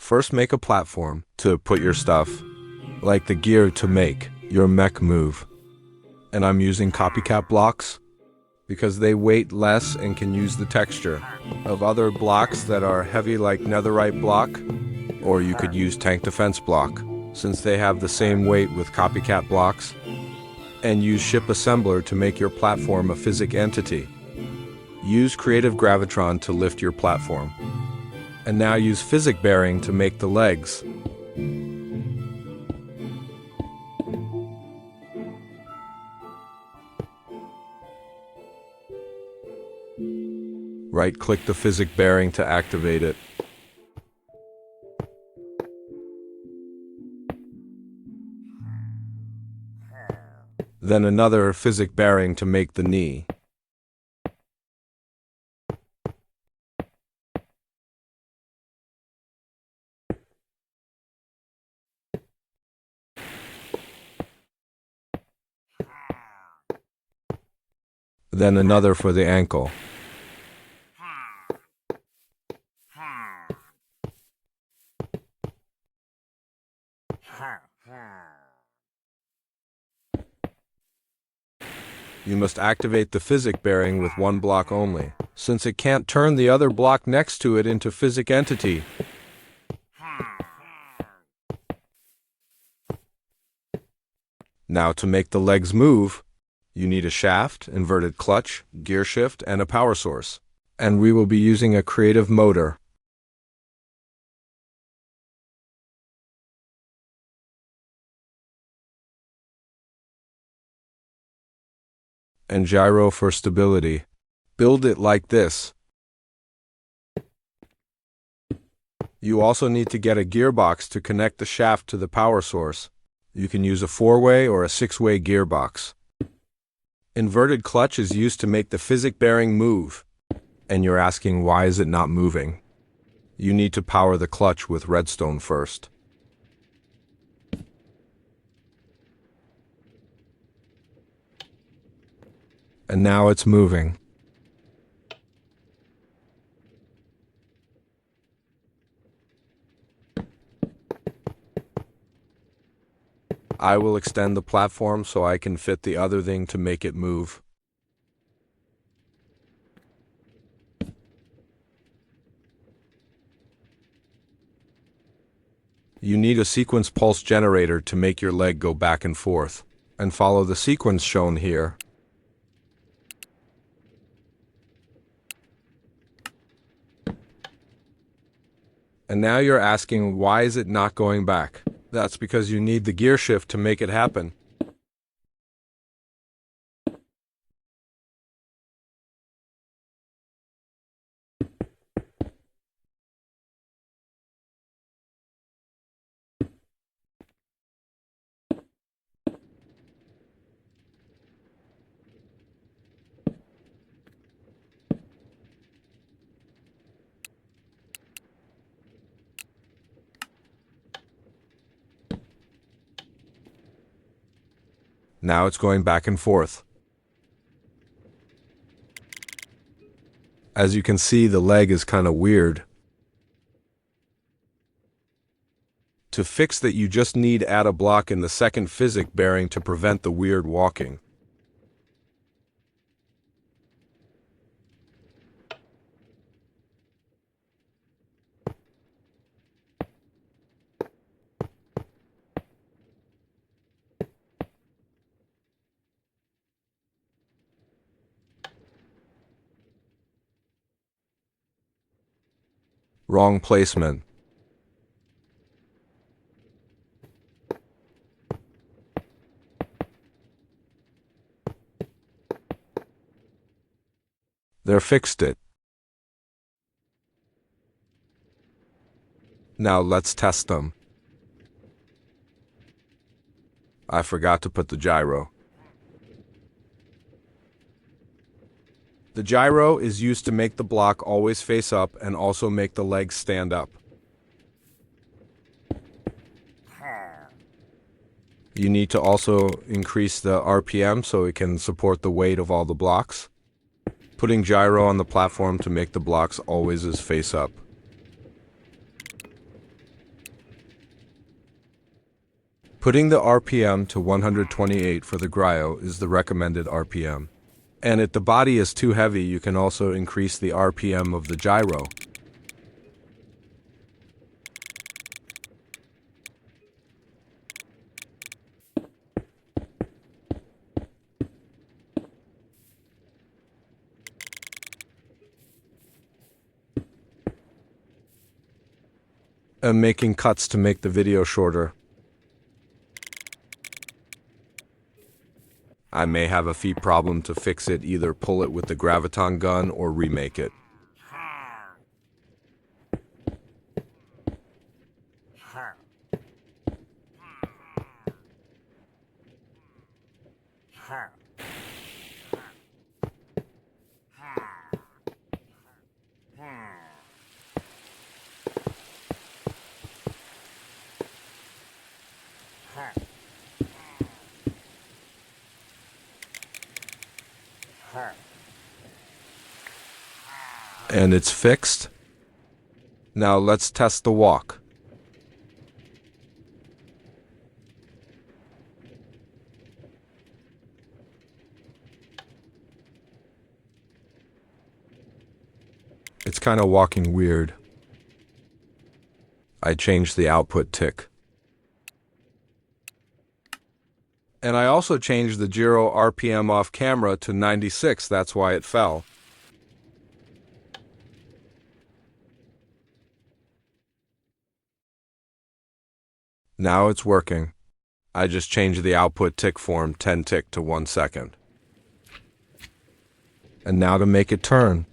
First, make a platform to put your stuff, like the gear to make your mech move. And I'm using copycat blocks because they weight less and can use the texture of other blocks that are heavy like netherite block, or you could use tank defense block since they have the same weight with copycat blocks. And use ship assembler to make your platform a physic entity. Use creative gravitron to lift your platform. And now use physic bearing to make the legs. Right-click the physic bearing to activate it. Then another physic bearing to make the knee. Then another for the ankle. You must activate the physic bearing with one block only, since it can't turn the other block next to it into physic entity. Now to make the legs move, you need a shaft, inverted clutch, gear shift, and a power source. And we will be using a creative motor. And gyro for stability. Build it like this. You also need to get a gearbox to connect the shaft to the power source. You can use a 4-way or a 6-way gearbox. Inverted clutch is used to make the physic bearing move. And you're asking, why is it not moving? You need to power the clutch with redstone first. And now it's moving. I will extend the platform so I can fit the other thing to make it move. You need a sequence pulse generator to make your leg go back and forth, and follow the sequence shown here. And now you're asking, why is it not going back? That's because you need the gear shift to make it happen. Now it's going back and forth. As you can see, the leg is kind of weird. To fix that, you just need to add a block in the second physic bearing to prevent the weird walking. Wrong placement. They're fixed it. Now let's test them. I forgot to put the gyro. The gyro is used to make the block always face up and also make the legs stand up. You need to also increase the RPM so it can support the weight of all the blocks. Putting gyro on the platform to make the blocks always is face up. Putting the RPM to 128 for the gyro is the recommended RPM. And if the body is too heavy, you can also increase the RPM of the gyro. I'm making cuts to make the video shorter. I may have a feet problem. To fix it, either pull it with the graviton gun or remake it. And it's fixed. Now let's test the walk. It's kind of walking weird. I changed the output tick. And I also changed the gyro RPM off camera to 96, that's why it fell. Now it's working. I just changed the output tick form 10 tick to 1 second. And now to make it turn.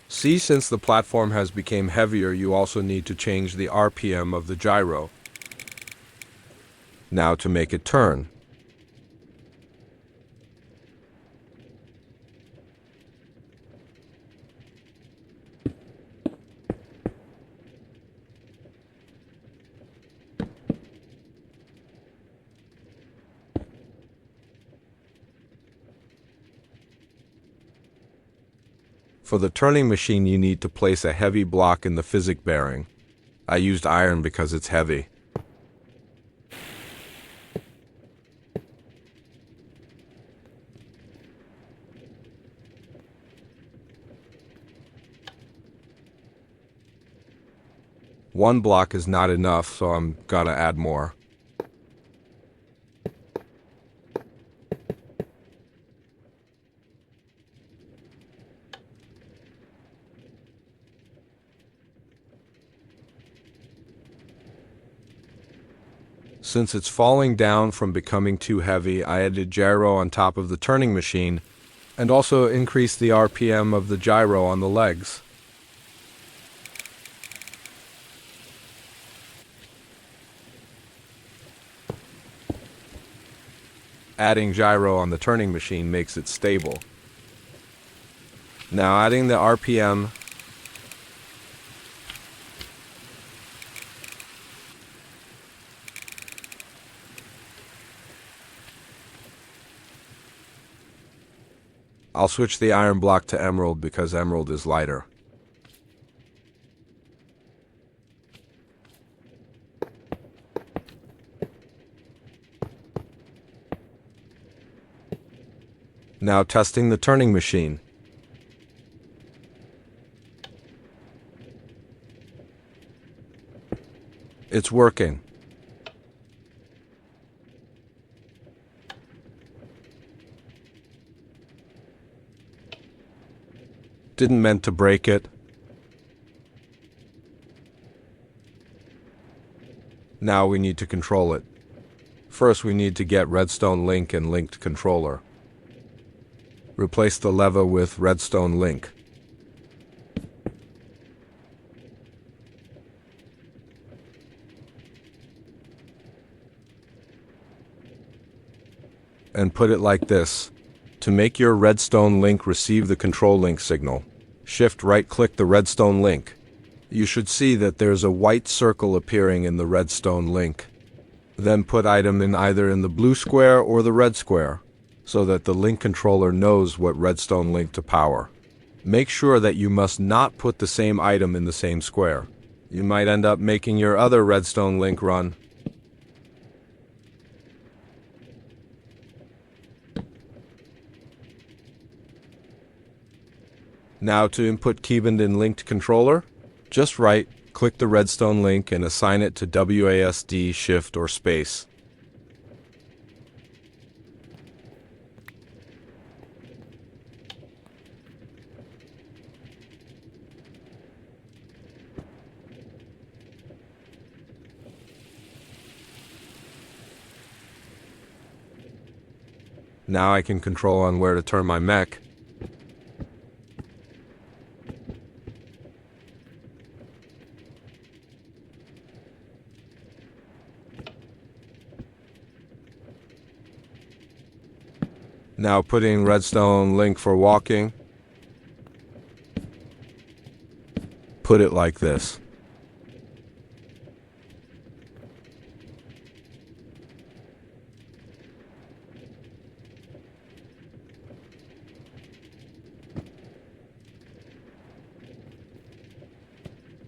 See, since the platform has become heavier, you also need to change the RPM of the gyro. Now to make it turn. For the turning machine, you need to place a heavy block in the physic bearing. I used iron because it's heavy. One block is not enough, so I'm gonna add more. Since it's falling down from becoming too heavy, I added gyro on top of the turning machine and also increased the RPM of the gyro on the legs. Adding gyro on the turning machine makes it stable. Now adding the RPM. I'll switch the iron block to emerald because emerald is lighter. Now testing the turning machine. It's working. Didn't meant to break it. Now we need to control it. First we need to get redstone link and linked controller. Replace the lever with redstone link. And put it like this. To make your redstone link receive the control link signal, shift right-click the redstone link. You should see that there's a white circle appearing in the redstone link. Then put item in either in the blue square or the red square, so that the link controller knows what redstone link to power. Make sure that you must not put the same item in the same square. You might end up making your other redstone link run. Now to input keybind in linked controller, just click the redstone link and assign it to WASD, shift, or space. Now I can control on where to turn my mech. Now putting redstone link for walking. Put it like this.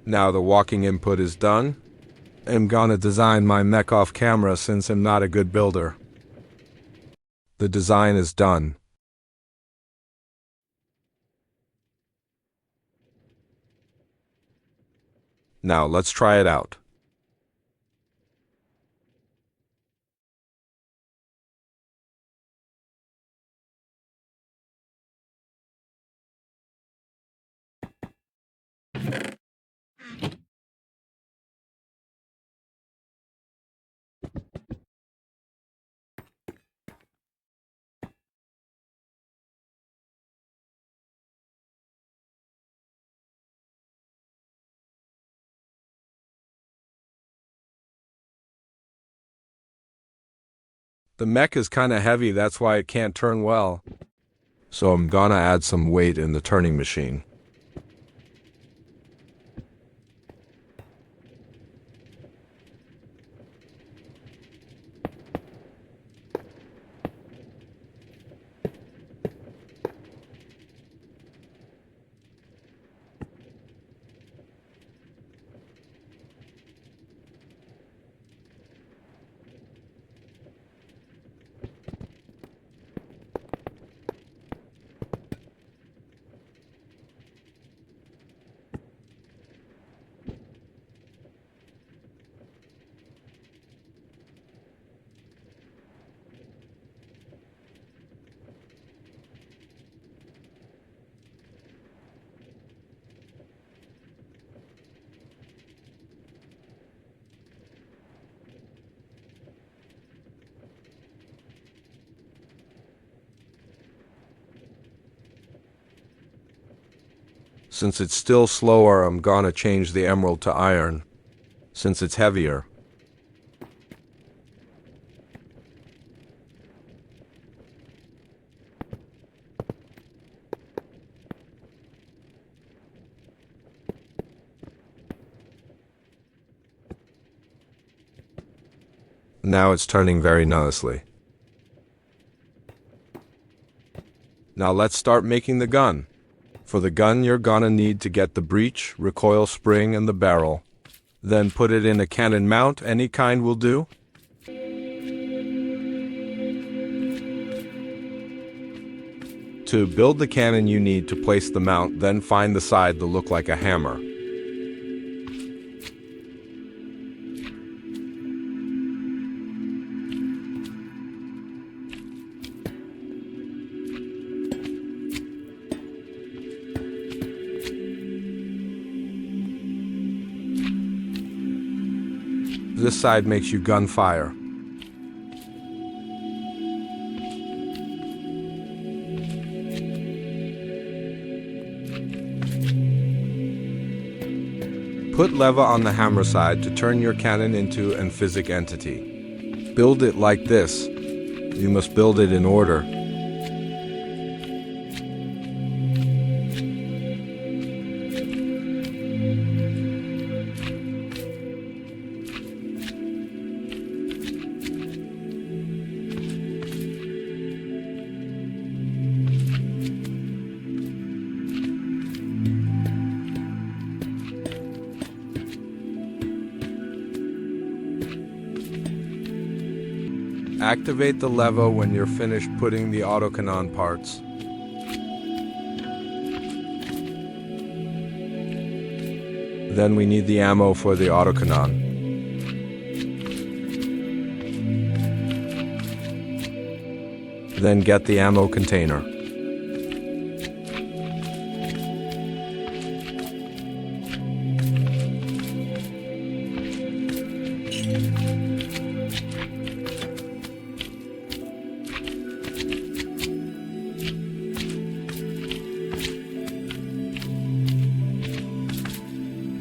Now the walking input is done. I'm gonna design my mech off camera since I'm not a good builder. The design is done. Now let's try it out. The mech is kinda heavy, that's why it can't turn well. So I'm gonna add some weight in the turning machine. Since it's still slower, I'm gonna change the emerald to iron, since it's heavier. Now it's turning very nicely. Now let's start making the gun. For the gun, you're gonna need to get the breech, recoil spring, and the barrel. Then put it in a cannon mount, any kind will do. To build the cannon, you need to place the mount, then find the side to look like a hammer. This side makes you gunfire. Put lever on the hammer side to turn your cannon into an physic entity. Build it like this. You must build it in order. Activate the lever when you're finished putting the autocannon parts. Then we need the ammo for the autocannon. Then get the ammo container.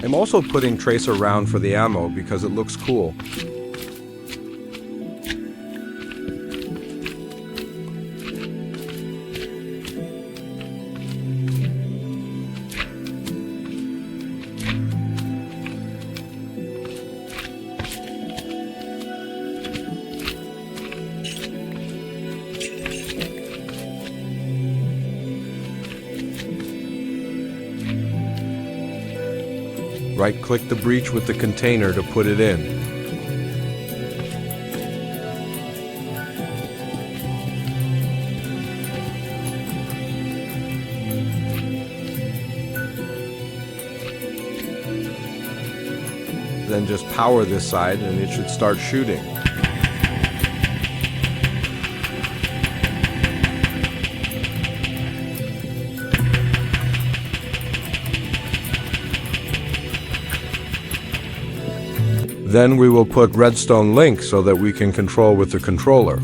I'm also putting tracer round for the ammo because it looks cool. Right-click the breech with the container to put it in. Then just power this side and it should start shooting. Then we will put redstone link so that we can control with the controller.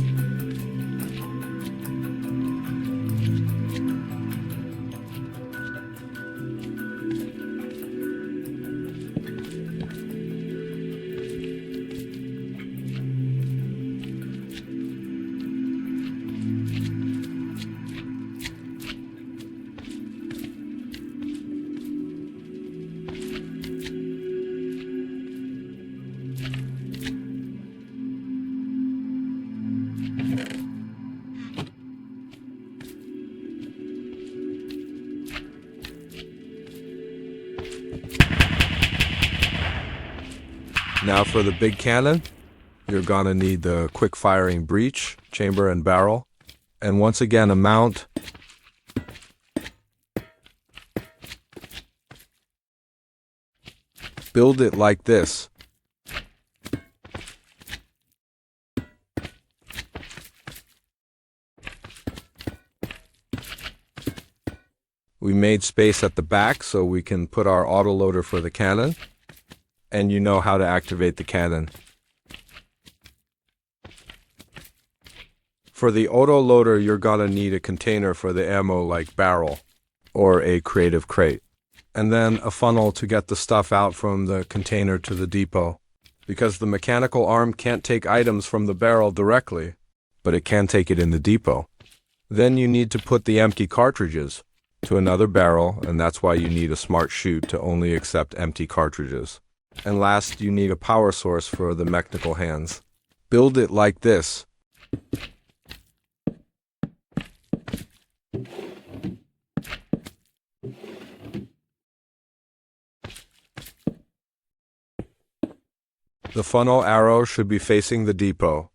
Now for the big cannon, you're gonna need the quick firing breech, chamber and barrel, and once again a mount. Build it like this. We made space at the back so we can put our autoloader for the cannon. And you know how to activate the cannon. For the autoloader, you're gonna need a container for the ammo like barrel or a creative crate. And then a funnel to get the stuff out from the container to the depot. Because the mechanical arm can't take items from the barrel directly, but it can take it in the depot. Then you need to put the empty cartridges to another barrel, and that's why you need a smart chute to only accept empty cartridges. And last, you need a power source for the mechanical hands. Build it like this. The funnel arrow should be facing the depot.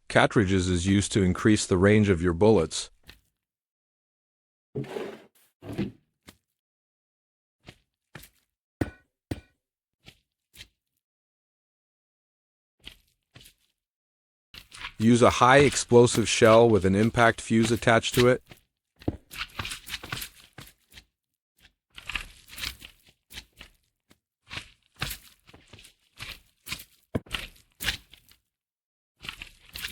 Cartridges is used to increase the range of your bullets. Use a high explosive shell with an impact fuse attached to it.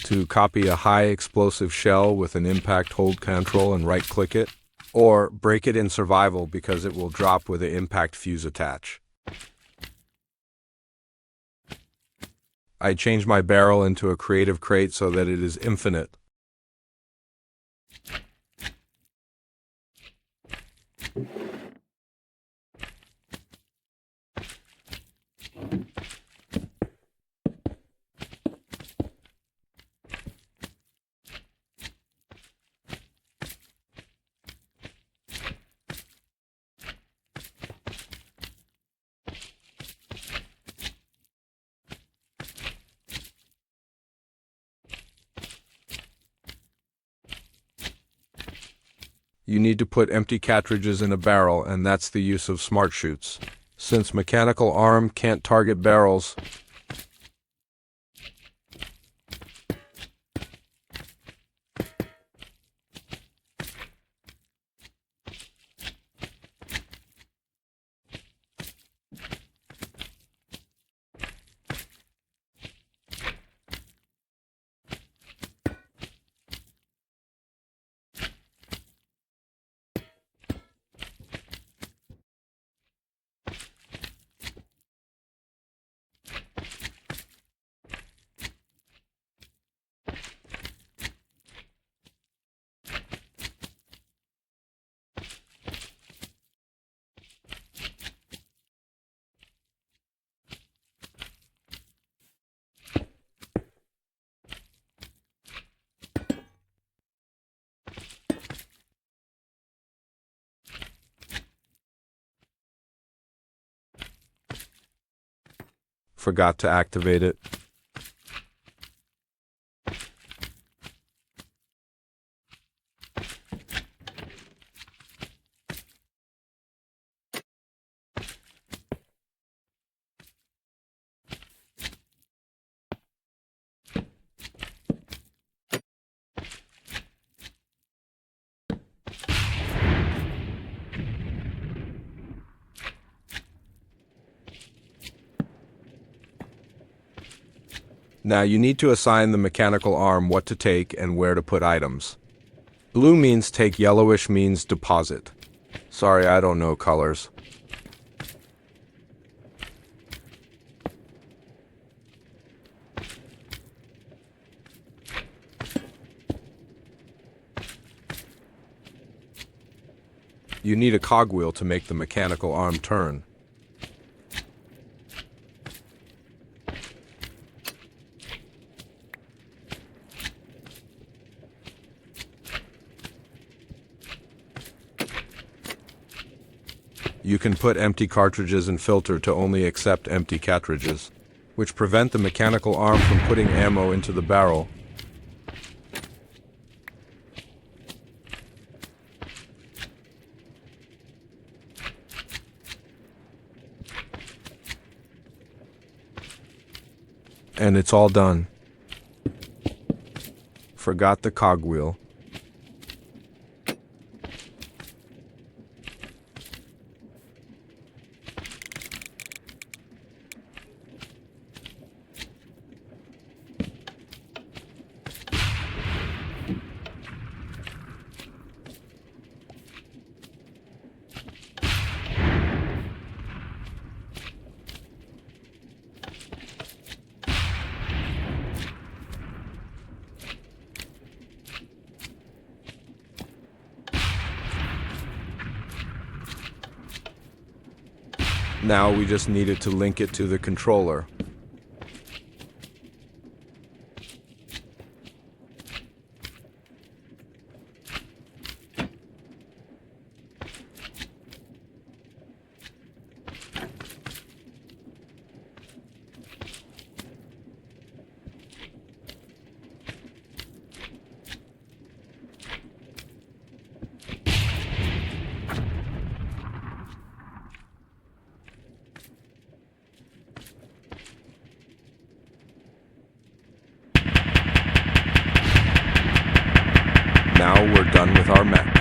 To copy a high explosive shell with an impact, hold Ctrl and right click it, or break it in survival because it will drop with an impact fuse attach. I changed my barrel into a creative crate so that it is infinite. You need to put empty cartridges in a barrel, and that's the use of smart shoots. Since mechanical arm can't target barrels, forgot to activate it. Now you need to assign the mechanical arm what to take and where to put items. Blue means take, yellowish means deposit. Sorry, I don't know colors. You need a cogwheel to make the mechanical arm turn. You can put empty cartridges and filter to only accept empty cartridges, which prevent the mechanical arm from putting ammo into the barrel. And it's all done. Forgot the cogwheel. Now we just needed to link it to the controller. Now we're done with our mech.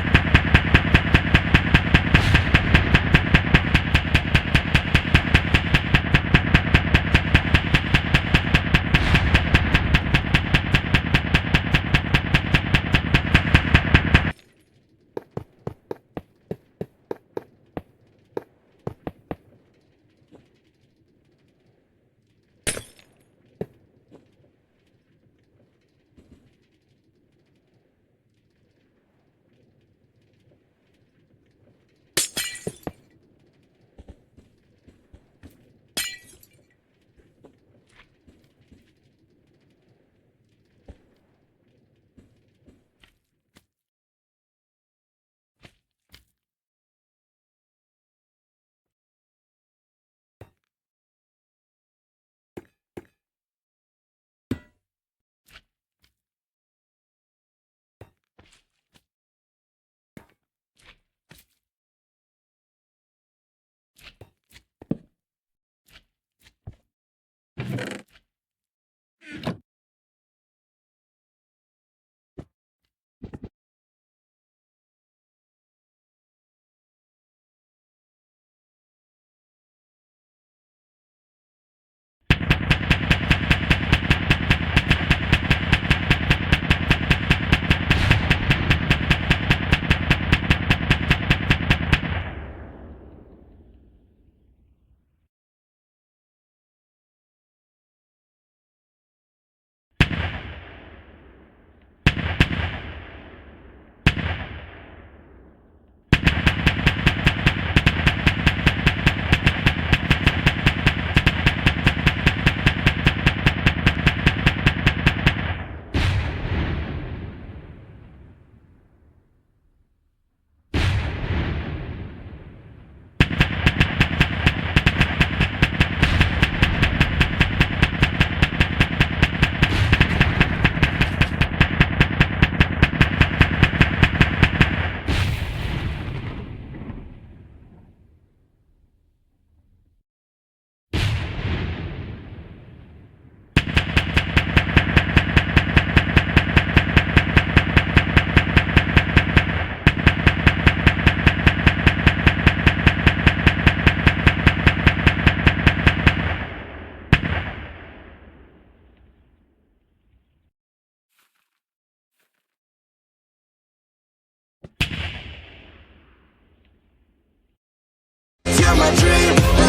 got my dream.